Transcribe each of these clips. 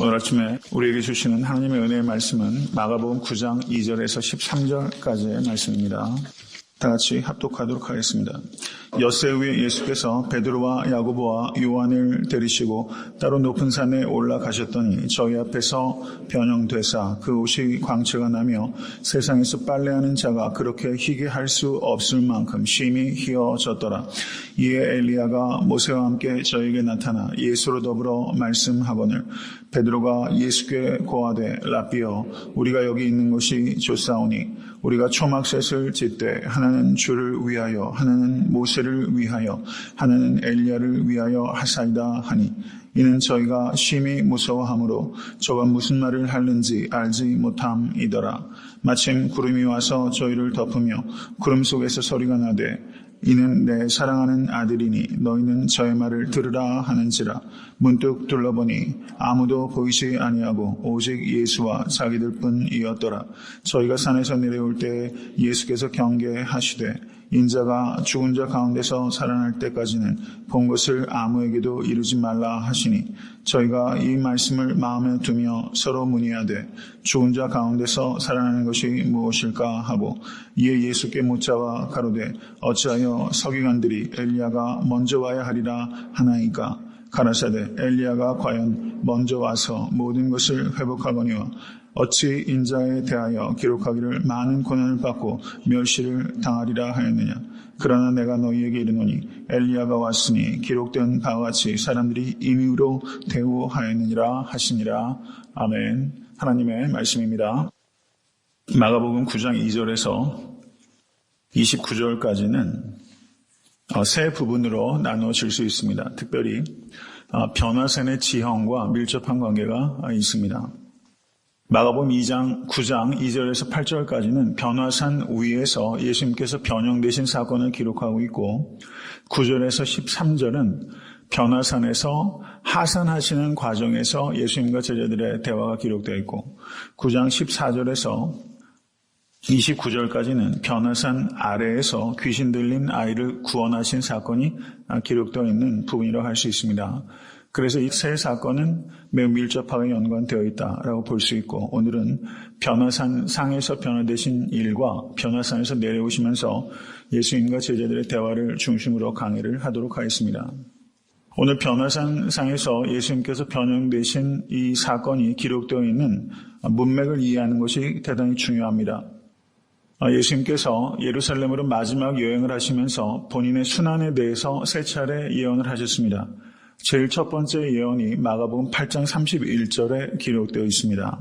오늘 아침에 우리에게 주시는 하나님의 은혜의 말씀은 마가복음 9장 2절에서 13절까지의 말씀입니다. 다 같이 합독하도록 하겠습니다. 엿새 후에 예수께서 베드로와 야고보와 요한을 데리시고 따로 높은 산에 올라가셨더니 저희 앞에서 변형되사 그 옷이 광채가 나며 세상에서 빨래하는 자가 그렇게 희게 할 수 없을 만큼 심히 희어졌더라. 이에 엘리야가 모세와 함께 저에게 나타나 예수로 더불어 말씀하거늘 베드로가 예수께 고하되 라삐여 우리가 여기 있는 것이 좋사오니 우리가 초막셋을 짓되 하나는 주를 위하여 하나는 모세를 위하여 하나는 엘리야를 위하여 하사이다 하니 이는 저희가 심히 무서워하므로 저가 무슨 말을 하는지 알지 못함이더라. 마침 구름이 와서 저희를 덮으며 구름 속에서 소리가 나되 이는 내 사랑하는 아들이니 너희는 저의 말을 들으라 하는지라. 문득 둘러보니 아무도 보이지 아니하고 오직 예수와 자기들 뿐이었더라. 저희가 산에서 내려올 때 예수께서 경계하시되 인자가 죽은 자 가운데서 살아날 때까지는 본 것을 아무에게도 이루지 말라 하시니 저희가 이 말씀을 마음에 두며 서로 문의하되 죽은 자 가운데서 살아나는 것이 무엇일까 하고 이에 예수께 묻자와 가로되 어찌하여 서기관들이 엘리야가 먼저 와야 하리라 하나이까. 가라사대 엘리야가 과연 먼저 와서 모든 것을 회복하거니와 어찌 인자에 대하여 기록하기를 많은 고난을 받고 멸시를 당하리라 하였느냐. 그러나 내가 너희에게 이르노니 엘리야가 왔으니 기록된 바와 같이 사람들이 임의로 대우하였느니라 하시니라. 아멘. 하나님의 말씀입니다. 마가복음 9장 2절에서 29절까지는 세 부분으로 나누어질 수 있습니다. 특별히 변화산의 지형과 밀접한 관계가 있습니다. 마가복음 9장 2절에서 8절까지는 변화산 위에서 예수님께서 변형되신 사건을 기록하고 있고 9절에서 13절은 변화산에서 하산하시는 과정에서 예수님과 제자들의 대화가 기록되어 있고 9장 14절에서 29절까지는 변화산 아래에서 귀신 들린 아이를 구원하신 사건이 기록되어 있는 부분이라고 할 수 있습니다. 그래서 이 세 사건은 매우 밀접하게 연관되어 있다라고 볼 수 있고 오늘은 변화산 상에서 변화되신 일과 변화산에서 내려오시면서 예수님과 제자들의 대화를 중심으로 강의를 하도록 하겠습니다. 오늘 변화산 상에서 예수님께서 변형되신 이 사건이 기록되어 있는 문맥을 이해하는 것이 대단히 중요합니다. 예수님께서 예루살렘으로 마지막 여행을 하시면서 본인의 순환에 대해서 세 차례 예언을 하셨습니다. 제일 첫 번째 예언이 마가복음 8장 31절에 기록되어 있습니다.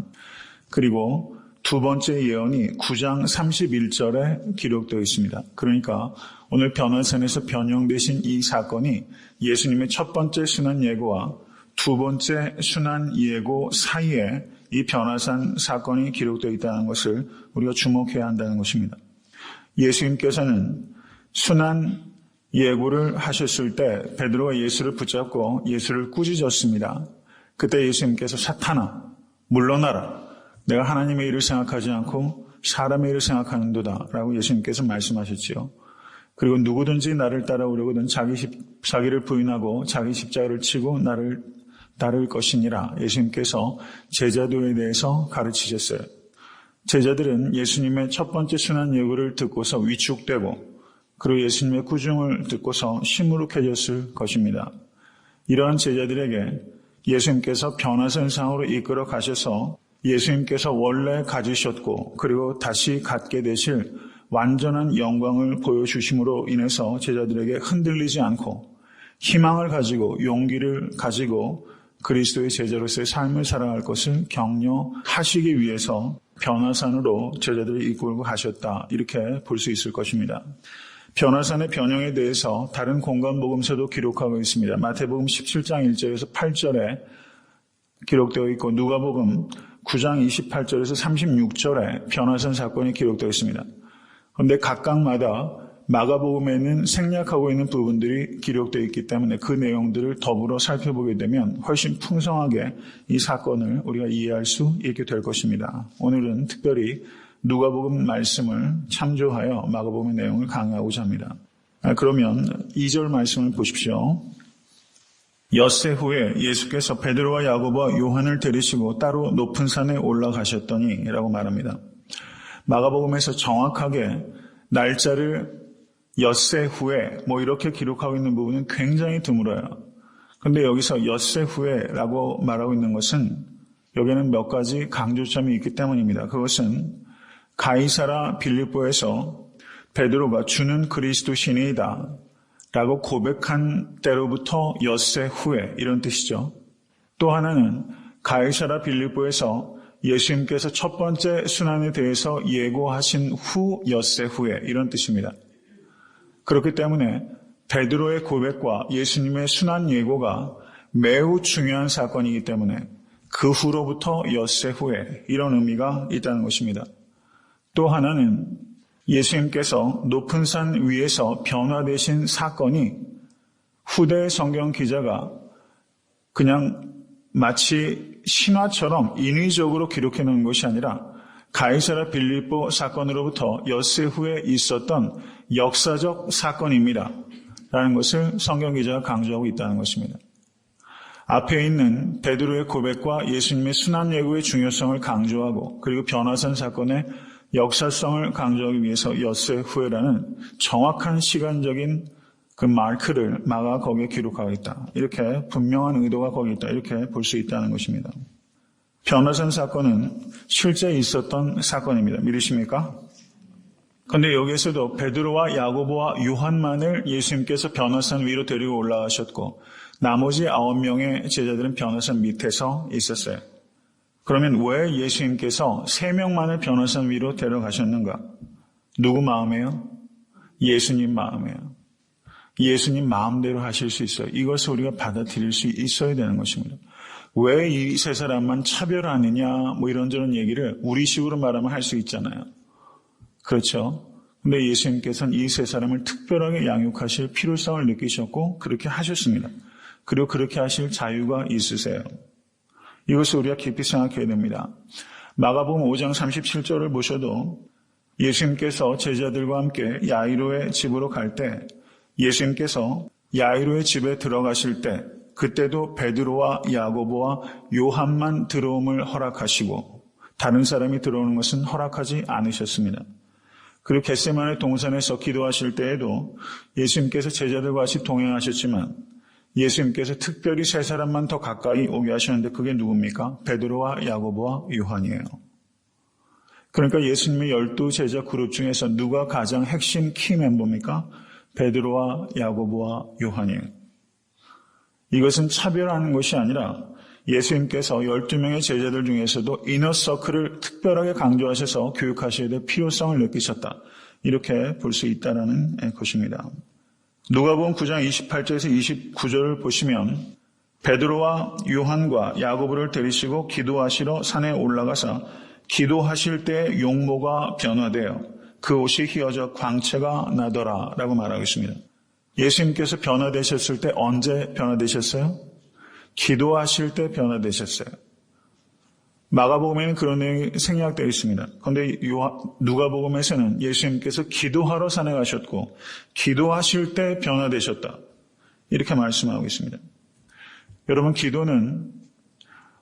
그리고 두 번째 예언이 9장 31절에 기록되어 있습니다. 그러니까 오늘 변화산에서 변형되신 이 사건이 예수님의 첫 번째 순환 예고와 두 번째 순환 예고 사이에 이 변화산 사건이 기록되어 있다는 것을 우리가 주목해야 한다는 것입니다. 예수님께서는 순환 예고를 하셨을 때 베드로가 예수를 붙잡고 예수를 꾸짖었습니다. 그때 예수님께서 사탄아 물러나라. 내가 하나님의 일을 생각하지 않고 사람의 일을 생각하는도다 라고 예수님께서 말씀하셨지요. 그리고 누구든지 나를 따라오려거든 자기를 부인하고 자기 십자가를 치고 나를 따를 것이니라. 예수님께서 제자들에 대해서 가르치셨어요. 제자들은 예수님의 첫 번째 순환 예고를 듣고서 위축되고 그리고 예수님의 꾸중을 듣고서 시무룩해졌을 것입니다. 이러한 제자들에게 예수님께서 변화산상으로 이끌어 가셔서 예수님께서 원래 가지셨고 그리고 다시 갖게 되실 완전한 영광을 보여주심으로 인해서 제자들에게 흔들리지 않고 희망을 가지고 용기를 가지고 그리스도의 제자로서의 삶을 살아갈 것을 격려하시기 위해서 변화산으로 제자들을 이끌고 가셨다. 이렇게 볼 수 있을 것입니다. 변화산의 변형에 대해서 다른 공간복음서도 기록하고 있습니다. 마태복음 17장 1절에서 8절에 기록되어 있고 누가복음 9장 28절에서 36절에 변화산 사건이 기록되어 있습니다. 그런데 각각마다 마가복음에는 생략하고 있는 부분들이 기록되어 있기 때문에 그 내용들을 더불어 살펴보게 되면 훨씬 풍성하게 이 사건을 우리가 이해할 수 있게 될 것입니다. 오늘은 특별히 누가복음 말씀을 참조하여 마가복음의 내용을 강의하고자 합니다. 그러면 2절 말씀을 보십시오. 엿새 후에 예수께서 베드로와 야고보와 요한을 데리시고 따로 높은 산에 올라가셨더니 라고 말합니다. 마가복음에서 정확하게 날짜를 엿새 후에 이렇게 기록하고 있는 부분은 굉장히 드물어요. 그런데 여기서 엿새 후에라고 말하고 있는 것은 여기에는 몇 가지 강조점이 있기 때문입니다. 그것은 가이사라 빌립보에서 베드로가 주는 그리스도 신이다 라고 고백한 때로부터 엿새 후에 이런 뜻이죠. 또 하나는 가이사라 빌립보에서 예수님께서 첫 번째 순환에 대해서 예고하신 후 엿새 후에 이런 뜻입니다. 그렇기 때문에 베드로의 고백과 예수님의 순환 예고가 매우 중요한 사건이기 때문에 그 후로부터 엿새 후에 이런 의미가 있다는 것입니다. 또 하나는 예수님께서 높은 산 위에서 변화되신 사건이 후대 성경 기자가 그냥 마치 신화처럼 인위적으로 기록해 놓은 것이 아니라 가이사라 빌립보 사건으로부터 엿새 후에 있었던 역사적 사건입니다. 라는 것을 성경 기자가 강조하고 있다는 것입니다. 앞에 있는 베드로의 고백과 예수님의 순환 예고의 중요성을 강조하고 그리고 변화산 사건의 역사성을 강조하기 위해서 엿새 후에라는 정확한 시간적인 그 마크를 마가가 거기에 기록하고 있다. 이렇게 분명한 의도가 거기 있다. 이렇게 볼 수 있다는 것입니다. 변화산 사건은 실제 있었던 사건입니다. 믿으십니까? 그런데 여기에서도 베드로와 야고보와 요한만을 예수님께서 변화산 위로 데리고 올라가셨고 나머지 9명의 제자들은 변화산 밑에서 있었어요. 그러면 왜 예수님께서 3명만을 변화산 위로 데려가셨는가? 누구 마음에요? 예수님 마음에요. 예수님 마음대로 하실 수 있어요. 이것을 우리가 받아들일 수 있어야 되는 것입니다. 왜 이 세 사람만 차별하느냐 이런저런 얘기를 우리식으로 말하면 할 수 있잖아요. 그렇죠? 근데 예수님께서는 이 세 사람을 특별하게 양육하실 필요성을 느끼셨고 그렇게 하셨습니다. 그리고 그렇게 하실 자유가 있으세요. 이것을 우리가 깊이 생각해야 됩니다. 마가복음 5장 37절을 보셔도 예수님께서 제자들과 함께 야이로의 집으로 갈 때 예수님께서 야이로의 집에 들어가실 때 그때도 베드로와 야고보와 요한만 들어옴을 허락하시고 다른 사람이 들어오는 것은 허락하지 않으셨습니다. 그리고 겟세마네 동산에서 기도하실 때에도 예수님께서 제자들과 같이 동행하셨지만 예수님께서 특별히 세 사람만 더 가까이 오게 하셨는데 그게 누굽니까? 베드로와 야고보와 요한이에요. 그러니까 예수님의 12제자 그룹 중에서 누가 가장 핵심 키 멤버입니까? 베드로와 야고보와 요한이에요. 이것은 차별하는 것이 아니라 예수님께서 12명의 제자들 중에서도 이너서클을 특별하게 강조하셔서 교육하셔야 될 필요성을 느끼셨다. 이렇게 볼 수 있다는 것입니다. 누가복음 9장 28절에서 29절을 보시면 베드로와 요한과 야고보를 데리시고 기도하시러 산에 올라가서 기도하실 때 용모가 변화되어 그 옷이 휘어져 광채가 나더라 라고 말하고 있습니다. 예수님께서 변화되셨을 때 언제 변화되셨어요? 기도하실 때 변화되셨어요. 마가복음에는 그런 내용이 생략되어 있습니다. 그런데 누가복음에서는 예수님께서 기도하러 산에 가셨고 기도하실 때 변화되셨다. 이렇게 말씀하고 있습니다. 여러분, 기도는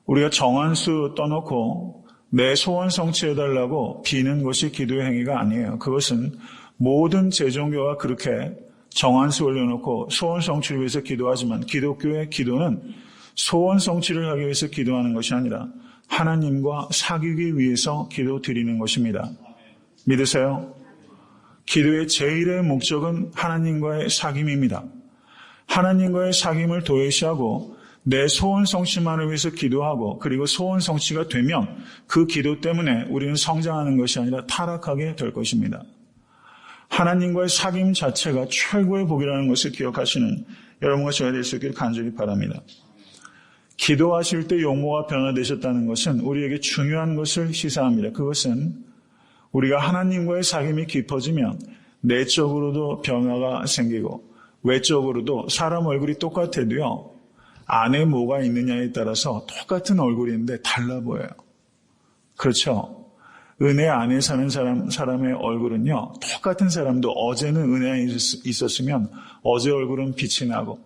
우리가 정한수 떠놓고 내 소원 성취해달라고 비는 것이 기도의 행위가 아니에요. 그것은 모든 제종교가 그렇게 정한수 올려놓고 소원 성취를 위해서 기도하지만 기독교의 기도는 소원 성취를 하기 위해서 기도하는 것이 아니라 하나님과 사귀기 위해서 기도 드리는 것입니다. 믿으세요? 기도의 제일의 목적은 하나님과의 사귐입니다. 하나님과의 사귐을 도외시하고 내 소원 성취만을 위해서 기도하고 그리고 소원 성취가 되면 그 기도 때문에 우리는 성장하는 것이 아니라 타락하게 될 것입니다. 하나님과의 사귐 자체가 최고의 복이라는 것을 기억하시는 여러분과 제가 될 수 있기를 간절히 바랍니다. 기도하실 때 용모가 변화되셨다는 것은 우리에게 중요한 것을 시사합니다. 그것은 우리가 하나님과의 사귐이 깊어지면 내적으로도 변화가 생기고 외적으로도 사람 얼굴이 똑같아도요. 안에 뭐가 있느냐에 따라서 똑같은 얼굴인데 달라 보여요. 그렇죠? 은혜 안에 사는 사람의 얼굴은요. 똑같은 사람도 어제는 은혜 안에 있었으면 어제 얼굴은 빛이 나고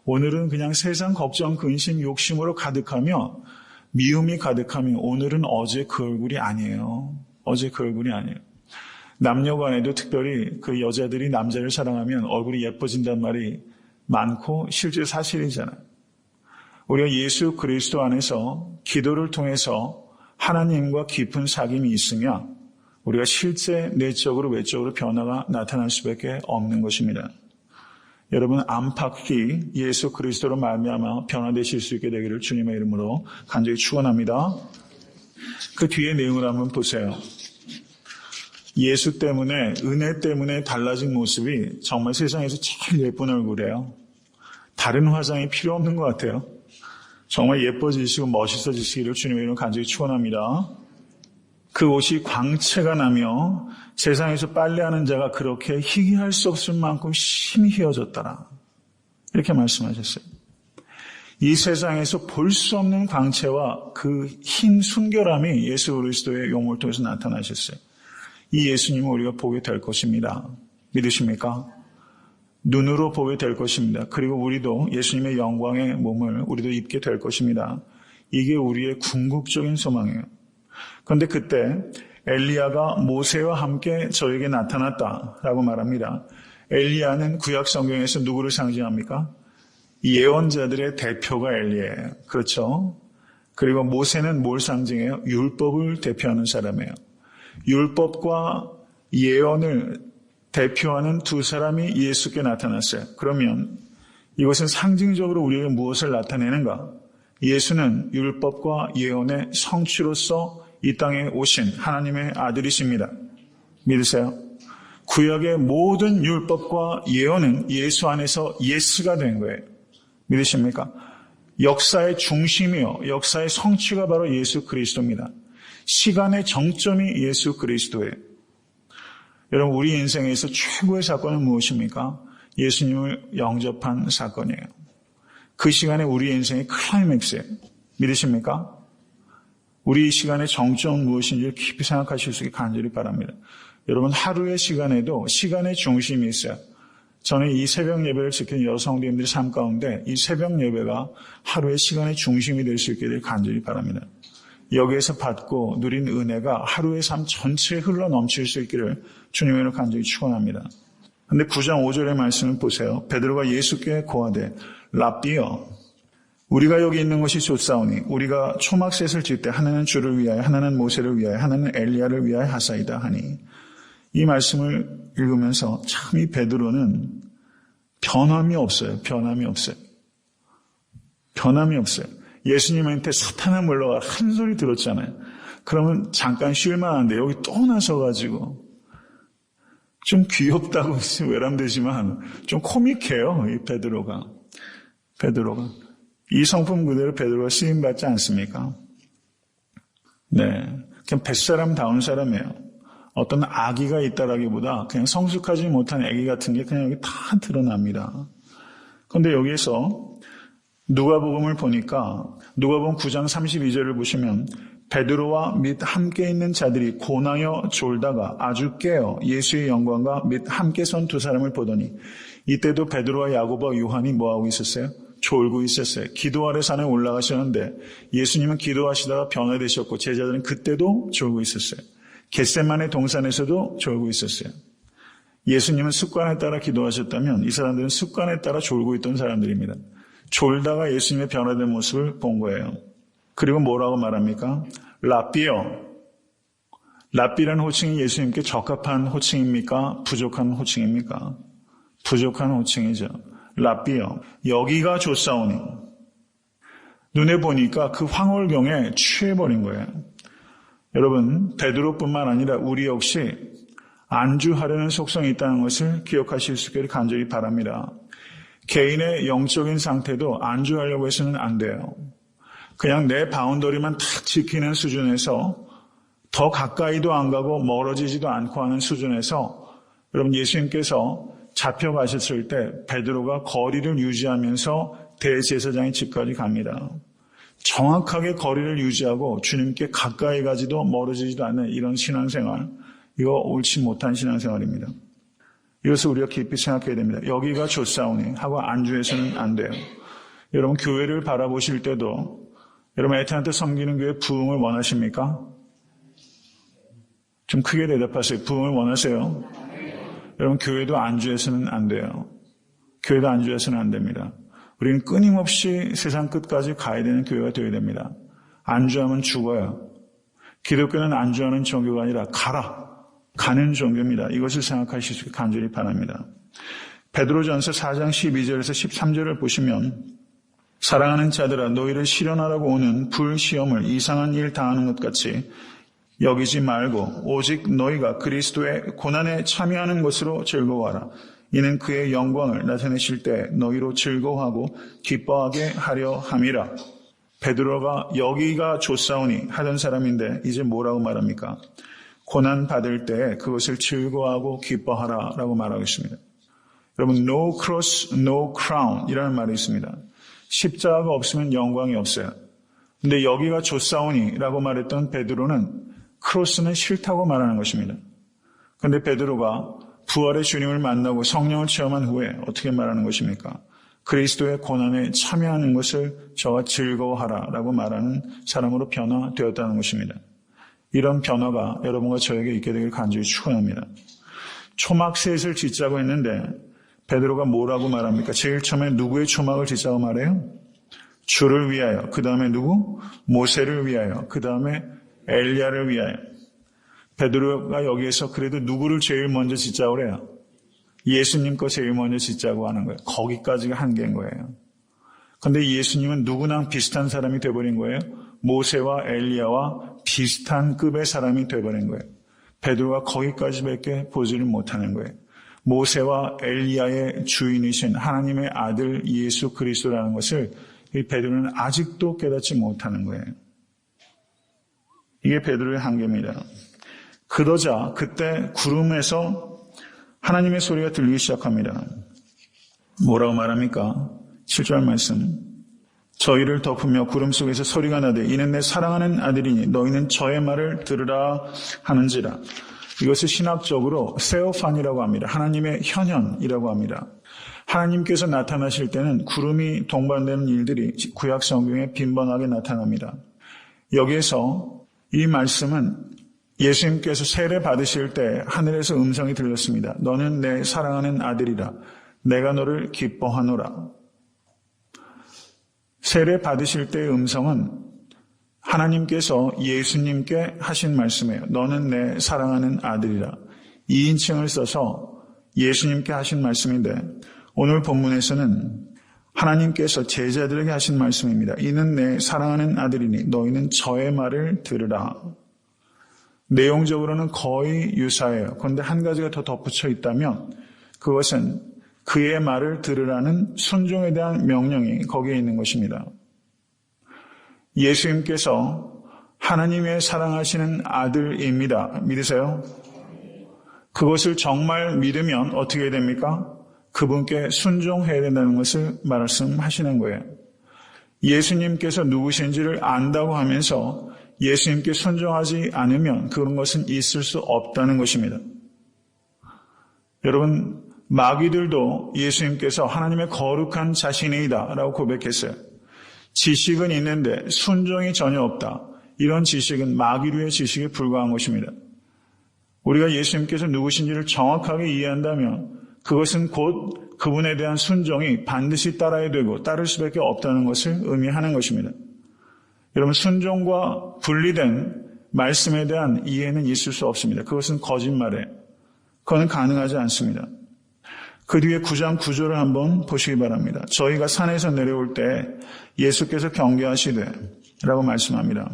오늘은 그냥 세상 걱정, 근심, 욕심으로 가득하며 미움이 가득하며 오늘은 어제 그 얼굴이 아니에요. 어제 그 얼굴이 아니에요. 남녀 간에도 특별히 그 여자들이 남자를 사랑하면 얼굴이 예뻐진단 말이 많고 실제 사실이잖아요. 우리가 예수 그리스도 안에서 기도를 통해서 하나님과 깊은 사귐이 있으면 우리가 실제 내적으로 외적으로 변화가 나타날 수밖에 없는 것입니다. 여러분 안팎이 예수 그리스도로 말미암아 변화되실 수 있게 되기를 주님의 이름으로 간절히 축원합니다. 그 뒤에 내용을 한번 보세요. 예수 때문에 은혜 때문에 달라진 모습이 정말 세상에서 제일 예쁜 얼굴이에요. 다른 화장이 필요 없는 것 같아요. 정말 예뻐지시고 멋있어지시기를 주님의 이름으로 간절히 축원합니다. 그 옷이 광채가 나며 세상에서 빨래하는 자가 그렇게 희귀할 수 없을 만큼 심히 휘어졌더라. 이렇게 말씀하셨어요. 이 세상에서 볼 수 없는 광채와 그 흰 순결함이 예수 그리스도의 용모를 통해서 나타나셨어요. 이 예수님을 우리가 보게 될 것입니다. 믿으십니까? 눈으로 보게 될 것입니다. 그리고 우리도 예수님의 영광의 몸을 우리도 입게 될 것입니다. 이게 우리의 궁극적인 소망이에요. 그런데 그때 엘리야가 모세와 함께 저에게 나타났다라고 말합니다. 엘리야는 구약 성경에서 누구를 상징합니까? 예언자들의 대표가 엘리야예요. 그렇죠? 그리고 모세는 뭘 상징해요? 율법을 대표하는 사람이에요. 율법과 예언을 대표하는 두 사람이 예수께 나타났어요. 그러면 이것은 상징적으로 우리에게 무엇을 나타내는가? 예수는 율법과 예언의 성취로서 이 땅에 오신 하나님의 아들이십니다. 믿으세요? 구약의 모든 율법과 예언은 예수 안에서 예스가 된 거예요. 믿으십니까? 역사의 중심이요, 역사의 성취가 바로 예수 그리스도입니다. 시간의 정점이 예수 그리스도예요. 여러분, 우리 인생에서 최고의 사건은 무엇입니까? 예수님을 영접한 사건이에요. 그 시간에 우리 인생의 클라이맥스예요. 믿으십니까? 우리 시간의 정점은 무엇인지 깊이 생각하실 수 있게 간절히 바랍니다. 여러분, 하루의 시간에도 시간의 중심이 있어요. 저는 이 새벽 예배를 지키는 여러 성도님들의 삶 가운데 이 새벽 예배가 하루의 시간의 중심이 될 수 있게 될 간절히 바랍니다. 여기에서 받고 누린 은혜가 하루의 삶 전체에 흘러 넘칠 수 있기를 주님으로 간절히 축원합니다. 그런데 9장 5절의 말씀을 보세요. 베드로가 예수께 고하되 랍비여, 우리가 여기 있는 것이 좋사오니 우리가 초막셋을 질 때 하나는 주를 위하여 하나는 모세를 위하여 하나는 엘리야를 위하여 하사이다 하니, 이 말씀을 읽으면서 참 이 베드로는 변함이 없어요. 변함이 없어요. 변함이 없어요. 예수님한테 사탄아 물러가 한 소리 들었잖아요. 그러면 잠깐 쉴만한데 여기 또 나서가지고 좀 귀엽다고 외람되지만 좀 코믹해요. 이 베드로가. 이 성품 그대로 베드로가 쓰임받지 않습니까? 네, 그냥 뱃사람다운 사람이에요. 어떤 악의가 있다라기보다 그냥 성숙하지 못한 애기 같은 게 그냥 여기 다 드러납니다. 그런데 여기에서 누가복음을 보니까 누가복음 9장 32절을 보시면 베드로와 및 함께 있는 자들이 고나여 졸다가 아주 깨어 예수의 영광과 및 함께 선 두 사람을 보더니, 이때도 베드로와 야고보와 요한이 뭐하고 있었어요? 졸고 있었어요. 기도하러 산에 올라가셨는데 예수님은 기도하시다가 변화되셨고 제자들은 그때도 졸고 있었어요. 겟세마네 동산에서도 졸고 있었어요. 예수님은 습관에 따라 기도하셨다면 이 사람들은 습관에 따라 졸고 있던 사람들입니다. 졸다가 예수님의 변화된 모습을 본 거예요. 그리고 뭐라고 말합니까? 랍비요. 랍비라는 호칭이 예수님께 적합한 호칭입니까? 부족한 호칭입니까? 부족한 호칭이죠. 랍비요. 여기가 좋사오니. 눈에 보니까 그 황홀경에 취해버린 거예요. 여러분, 베드로뿐만 아니라 우리 역시 안주하려는 속성이 있다는 것을 기억하실 수 있기를 간절히 바랍니다. 개인의 영적인 상태도 안주하려고 해서는 안 돼요. 그냥 내 바운더리만 탁 지키는 수준에서 더 가까이도 안 가고 멀어지지도 않고 하는 수준에서, 여러분, 예수님께서 잡혀가셨을 때 베드로가 거리를 유지하면서 대제사장의 집까지 갑니다. 정확하게 거리를 유지하고 주님께 가까이 가지도 멀어지지도 않는 이런 신앙생활, 이거 옳지 못한 신앙생활입니다. 이것을 우리가 깊이 생각해야 됩니다. 여기가 좋사오니 하고 안주해서는 안 돼요. 여러분 교회를 바라보실 때도 여러분 에테나트 섬기는 교회 부흥을 원하십니까? 좀 크게 대답하세요. 부흥을 원하세요? 여러분 교회도 안주해서는 안 돼요. 교회도 안주해서는 안 됩니다. 우리는 끊임없이 세상 끝까지 가야 되는 교회가 되어야 됩니다. 안주하면 죽어요. 기독교는 안주하는 종교가 아니라 가는 종교입니다. 이것을 생각하실 수 있게 간절히 바랍니다. 베드로전서 4장 12절에서 13절을 보시면 사랑하는 자들아 너희를 시련하라고 오는 불시험을 이상한 일 당하는 것 같이 여기지 말고 오직 너희가 그리스도의 고난에 참여하는 것으로 즐거워하라. 이는 그의 영광을 나타내실 때 너희로 즐거워하고 기뻐하게 하려 함이라. 베드로가 여기가 좋사오니 하던 사람인데 이제 뭐라고 말합니까? 고난 받을 때 그것을 즐거워하고 기뻐하라 라고 말하고 있습니다. 여러분 no cross, no crown 이라는 말이 있습니다. 십자가가 없으면 영광이 없어요. 근데 여기가 좋사오니 라고 말했던 베드로는 크로스는 싫다고 말하는 것입니다. 그런데 베드로가 부활의 주님을 만나고 성령을 체험한 후에 어떻게 말하는 것입니까? 그리스도의 고난에 참여하는 것을 저와 즐거워하라라고 말하는 사람으로 변화되었다는 것입니다. 이런 변화가 여러분과 저에게 있게 되길 간절히 축원합니다. 초막셋을 짓자고 했는데 베드로가 뭐라고 말합니까? 제일 처음에 누구의 초막을 짓자고 말해요? 주를 위하여. 그 다음에 누구? 모세를 위하여. 그 다음에 엘리야를 위하여. 베드로가 여기에서 그래도 누구를 제일 먼저 짓자고 그래요? 예수님 거 제일 먼저 짓자고 하는 거예요. 거기까지가 한계인 거예요. 그런데 예수님은 누구랑 비슷한 사람이 되어버린 거예요? 모세와 엘리야와 비슷한 급의 사람이 되어버린 거예요. 베드로가 거기까지밖에 보지를 못하는 거예요. 모세와 엘리야의 주인이신 하나님의 아들 예수 그리스도라는 것을 이 베드로는 아직도 깨닫지 못하는 거예요. 이게 베드로의 한계입니다. 그러자 그때 구름에서 하나님의 소리가 들리기 시작합니다. 뭐라고 말합니까? 7절 말씀. 저희를 덮으며 구름 속에서 소리가 나되 이는 내 사랑하는 아들이니 너희는 저의 말을 들으라 하는지라. 이것을 신학적으로 세오판이라고 합니다. 하나님의 현현이라고 합니다. 하나님께서 나타나실 때는 구름이 동반되는 일들이 구약 성경에 빈번하게 나타납니다. 여기에서 이 말씀은 예수님께서 세례 받으실 때 하늘에서 음성이 들렸습니다. 너는 내 사랑하는 아들이라. 내가 너를 기뻐하노라. 세례 받으실 때의 음성은 하나님께서 예수님께 하신 말씀이에요. 너는 내 사랑하는 아들이라. 2인칭을 써서 예수님께 하신 말씀인데 오늘 본문에서는 하나님께서 제자들에게 하신 말씀입니다. 이는 내 사랑하는 아들이니 너희는 저의 말을 들으라. 내용적으로는 거의 유사해요. 그런데 한 가지가 더 덧붙여 있다면 그것은 그의 말을 들으라는 순종에 대한 명령이 거기에 있는 것입니다. 예수님께서 하나님의 사랑하시는 아들입니다. 믿으세요? 그것을 정말 믿으면 어떻게 됩니까? 그분께 순종해야 된다는 것을 말씀하시는 거예요. 예수님께서 누구신지를 안다고 하면서 예수님께 순종하지 않으면 그런 것은 있을 수 없다는 것입니다. 여러분, 마귀들도 예수님께서 하나님의 거룩한 자신이다 라고 고백했어요. 지식은 있는데 순종이 전혀 없다. 이런 지식은 마귀류의 지식에 불과한 것입니다. 우리가 예수님께서 누구신지를 정확하게 이해한다면 그것은 곧 그분에 대한 순종이 반드시 따라야 되고 따를 수밖에 없다는 것을 의미하는 것입니다. 여러분, 순종과 분리된 말씀에 대한 이해는 있을 수 없습니다. 그것은 거짓말이에요. 그건 가능하지 않습니다. 그 뒤에 9장 9절을 한번 보시기 바랍니다. 저희가 산에서 내려올 때 예수께서 경계하시되 라고 말씀합니다.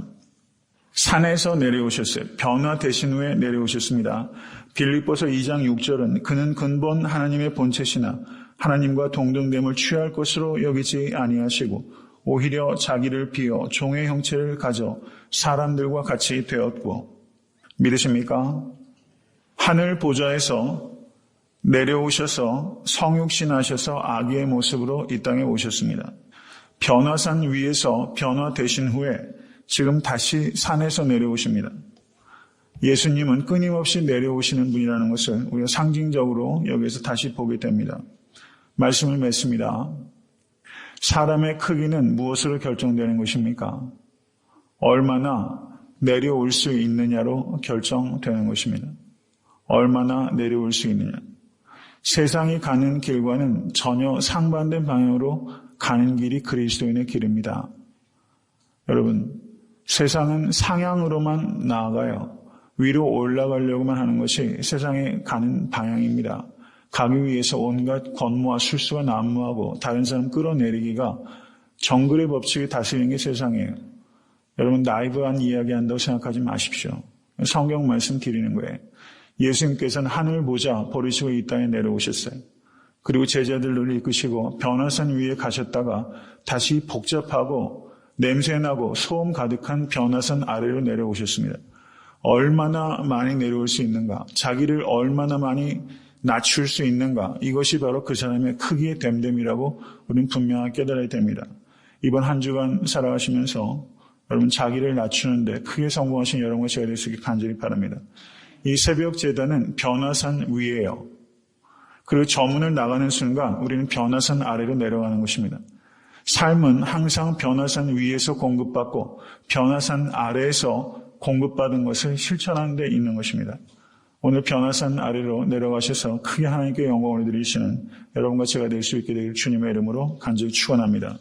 산에서 내려오셨어요. 변화되신 후에 내려오셨습니다. 빌립보서 2장 6절은 그는 근본 하나님의 본체시나 하나님과 동등됨을 취할 것으로 여기지 아니하시고 오히려 자기를 비어 종의 형체를 가져 사람들과 같이 되었고. 믿으십니까? 하늘 보좌에서 내려오셔서 성육신하셔서 아기의 모습으로 이 땅에 오셨습니다. 변화산 위에서 변화되신 후에 지금 다시 산에서 내려오십니다. 예수님은 끊임없이 내려오시는 분이라는 것을 우리가 상징적으로 여기에서 다시 보게 됩니다. 말씀을 맺습니다. 사람의 크기는 무엇으로 결정되는 것입니까? 얼마나 내려올 수 있느냐로 결정되는 것입니다. 얼마나 내려올 수 있느냐. 세상이 가는 길과는 전혀 상반된 방향으로 가는 길이 그리스도인의 길입니다. 여러분, 세상은 상향으로만 나아가요. 위로 올라가려고만 하는 것이 세상에 가는 방향입니다. 가기 위해서 온갖 권모와 술수와 난무하고 다른 사람 끌어내리기가 정글의 법칙이 다스리는 게 세상이에요. 여러분, 나이브한 이야기 한다고 생각하지 마십시오. 성경 말씀 드리는 거예요. 예수님께서는 하늘 보자 버리시고 이 땅에 내려오셨어요. 그리고 제자들을 이끄시고 변화산 위에 가셨다가 다시 복잡하고 냄새나고 소음 가득한 변화산 아래로 내려오셨습니다. 얼마나 많이 내려올 수 있는가, 자기를 얼마나 많이 낮출 수 있는가, 이것이 바로 그 사람의 크기의 됨됨이라고 우리는 분명하게 깨달아야 됩니다. 이번 한 주간 살아가시면서 여러분 자기를 낮추는데 크게 성공하신 여러분과 제가 될 수 있게 간절히 바랍니다. 이 새벽 제단은 변화산 위에요. 그리고 저문을 나가는 순간 우리는 변화산 아래로 내려가는 것입니다. 삶은 항상 변화산 위에서 공급받고 변화산 아래에서 공급받은 것을 실천하는 데 있는 것입니다. 오늘 변화산 아래로 내려가셔서 크게 하나님께 영광을 드리시는 여러분과 제가 될 수 있게 되길 주님의 이름으로 간절히 축원합니다.